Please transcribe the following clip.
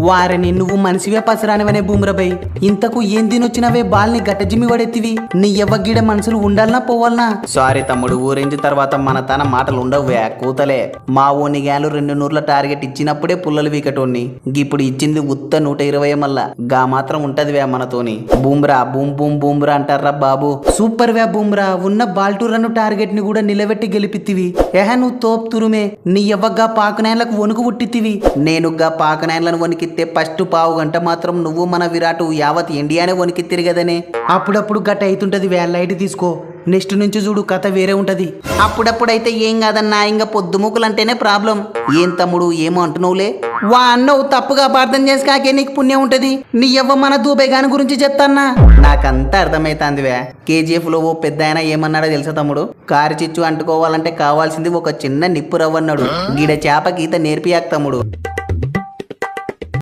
వారిని నువ్వు మనిషివే పసరానివనే బూమ్రబై ఇంతకు ఏం తినొచ్చినవే బాల్ని గట్టజిమ్మి పడెత్తివి నీ ఎవ్వగీడ మనుషులు ఉండాలనా పోవాలనా? సారీ తమ్ముడు, ఊరేంచి తర్వాత మన తన మాటలు ఉండవువే కూతలే. మా ఓని గ్యాలు 200 టార్గెట్ ఇచ్చినప్పుడే పుల్లలు వీకటోన్ని, ఇప్పుడు ఇచ్చింది ఉత్త 120 మళ్ళా గా మాత్రం ఉంటదివే మనతోని. బూమ్రా బూమ్ బూమ్ బూమ్రా అంటారా బాబు. సూపర్ వే బూమ్రా, ఉన్న బాల్టూరను టార్గెట్ ని కూడా నిలబెట్టి గెలిపిత్తివి. నువ్వు తోప్ తురుమే, నీ ఎవ్వగా పాకనాయన్లకు వణుకు పుట్టిత్తివి. నేనుగా పాకనాయన్లను వణికిత్తే ఫస్ట్ పావు గంట మాత్రం నువ్వు మన విరాటు యావత్ ఇండియానే వణికిత్తిరి గదనే. అప్పుడప్పుడు గట్ట అవుతుంటది వే, లైట్ తీసుకో. నెక్స్ట్ నుంచి చూడు కథ వేరే ఉంటది. అప్పుడప్పుడైతే ఏం కాదన్నా, ఇంకా పొద్దుముకులంటేనే ప్రాబ్లం. ఏం తమ్ముడు ఏమో అంటున్నావులే. వా అన్నవు తప్పుగా అపార్థం చేసి కాకే నీకు పుణ్యం ఉంటది. నీ ఎవ్వ మన దూబే గాని గురించి చెప్తాన్నా. నాకంతా అర్థమైతాందివే. కేజీఎఫ్ లో ఓ పెద్ద ఆయన ఏమన్నాడో తెలుసా తమ్ముడు? కారు చిచ్చు అంటుకోవాలంటే కావాల్సింది ఒక చిన్న నిప్పు రవ్వన్నాడు. గీడ చేప గీత నేర్పియాక తమ్ముడు.